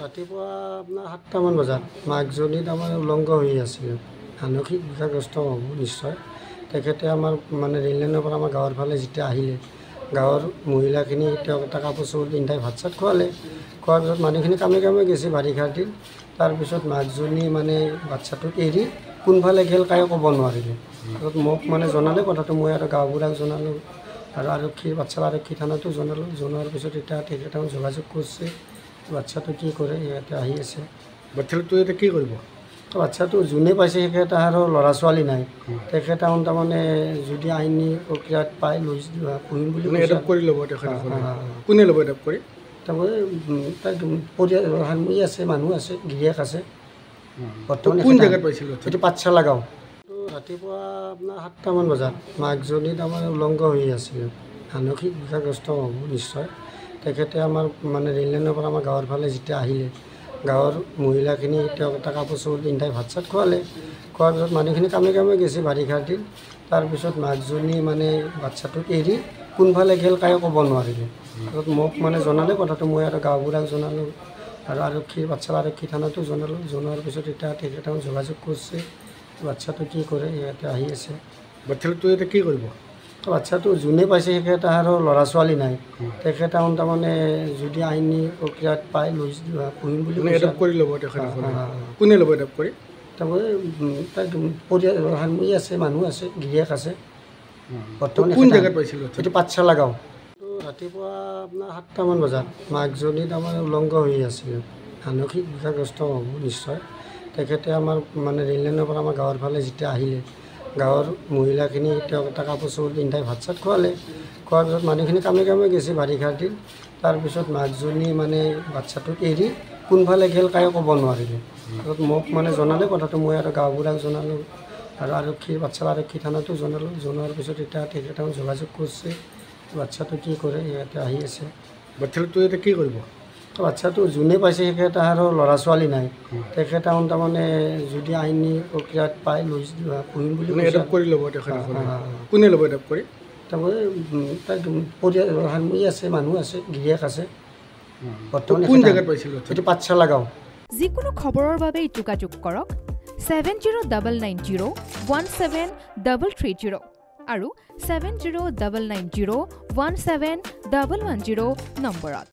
ৰাতিপুৱা আপোনাৰ 7টামান বজাত মাকজনী তাৰমানে উলংগ হৈ আছিল, মানসিক বিকাৰগ্ৰস্ত হ'ব নিশ্চয়। তেখেতে আমাৰ মানে ৰেল লাইনৰ পৰা আমাৰ গাঁৱৰ ফালে যেতিয়া আহিলে, গাঁৱৰ মহিলাখিনি তেওঁক এটা কাপোৰ চাপোৰ পিন্ধাই ভাত চাত খোৱালে। খোৱাৰ পিছত মানুহখিনি কামে কামে গৈছে বাৰিষাৰ দিন। তাৰপিছত মাকজনী মানে বাচ্ছাটোক এৰি কোনফালে গ'ল কায়ো ক'ব নোৱাৰিলে। তাৰপিছত মোক মানে জনালে কথাটো, মই আৰু গাঁওবুঢ়াক জনালোঁ আৰু আৰক্ষী বাচ্ছাৰ আৰক্ষী থানাতো জনালোঁ। জনোৱাৰ পিছত এতিয়া তেখেতে যোগাযোগ কৰিছে, বাচ্ছাটো কি কৰে, ইয়াতে আহি আছে। বাচ্ছাটো এতিয়া কি কৰিব? বাচ্ছাটো যোনে পাইছে তেখেতে আৰু ল'ৰা ছোৱালী নাই। তেখেতে তাৰমানে যদি আইনী প্ৰক্ৰিয়াত পাই লৈ পুহিম বুলি এডপ্ট কৰি ল'ব তেখেতে। কোনে ল'ব এডপ্ট কৰি? তাৰমানে তাই পৰিয়াল আছে, মানুহ আছে, গিৰিয়েক আছে। বৰ্তমান কোন জেগাত পাইছিল? এইটো পাঠশালা গাঁও। ৰাতিপুৱা আপোনাৰ 7টামান বজাত মাকজনী তাৰমানে উলংগ হৈ আছিল, মানসিক বিকাৰগ্ৰস্ত হ'ব নিশ্চয়। তেখেতে আমাৰ মানে ৰেল লাইনৰ পৰা আমাৰ গাঁৱৰ ফালে যেতিয়া আহিলে, গাঁৱৰ মহিলাখিনি তেওঁক এটা কাপোৰ চাপোৰ পিন্ধাই ভাত চাত খোৱালে। খোৱাৰ পিছত মানুহখিনি কামে কামে গৈছে বাৰিষাৰ দিন। তাৰপিছত মাকজনী মানে বাচ্ছাটোক এৰি কোনফালে গ'ল কায়ো ক'ব নোৱাৰিলে। তাৰপিছত মোক মানে জনালে কথাটো, মই আৰু গাঁওবুঢ়াক জনালোঁ আৰু বাচ্ছাৰ আৰক্ষী থানাতো জনালোঁ। জনোৱাৰ পিছত এতিয়া তেখেতে যোগাযোগ কৰিছে, বাচ্ছাটো কি কৰে, ইয়াতে আহি আছে। বাচ্ছাটো এতিয়া কি কৰিব? বাচ্ছাটো যোনে পাইছে তেখেতে আৰু ল'ৰা ছোৱালী নাই। তেখেতে তাৰমানে যদি আইনী প্ৰক্ৰিয়াত পাই লৈ পুহিম বুলি এডপ্ট কৰি ল'ব তেখেতে। কোনে ল'ব এডপ্ট কৰি? তাৰমানে তাই পৰিয়াল আছে, মানুহ আছে, গিৰিয়েক আছে। বৰ্তমান কোন জেগাত পাইছিল? এইটো পাঠশালা গাঁও। ৰাতিপুৱা আপোনাৰ 7টামান বজাত মাকজনী তাৰমানে উলংগ হৈ আছিল, মানসিক বিকাৰগ্ৰস্ত হ'ব নিশ্চয়। তেখেতে আমাৰ মানে ৰেল লাইনৰ পৰা আমাৰ গাঁৱৰ ফালে যেতিয়া আহিলে, গাঁৱৰ মহিলাখিনি তেওঁক এটা কাপোৰ চাপোৰ পিন্ধাই ভাত চাত খোৱালে। খোৱাৰ পিছত মানুহখিনি কামে কামে গৈছে বাৰিষাৰ দিন। তাৰপিছত মাকজনী মানে বাচ্ছাটোক এৰি কোনফালে গ'ল কায়ো ক'ব নোৱাৰিলে। তাৰপিছত মোক মানে জনালে কথাটো, মই আৰু গাঁওবুঢ়াক জনালোঁ আৰু বাচ্ছাৰ আৰক্ষী থানাতো জনালোঁ। জনোৱাৰ পিছত এতিয়া তেখেতে যোগাযোগ কৰিছে, বাচ্ছাটো কি কৰে, ইয়াতে আহি আছে। বাচ্ছাটো এতিয়া কি কৰিব? বাচ্ছাটো যোনে পাইছে তেখেতে আৰু ল'ৰা ছোৱালী নাই। তেখেতে তাৰমানে যদি আইনী প্ৰক্ৰিয়াত পাই লৈ পুহিম বুলি এডপ্ট কৰি ল'ব তেখেতে। কোনে ল'ব এডপ্ট কৰি? তাৰমানে তাই পৰিয়াল আছে, মানুহ আছে, গিৰিয়েক আছে। বৰ্তমান কোন জেগাত পাইছিল? এইটো পাঠশালা গাঁও। যিকোনো খবৰৰ বাবে যোগাযোগ কৰক 7099017330 আৰু 7099017110 নম্বৰত।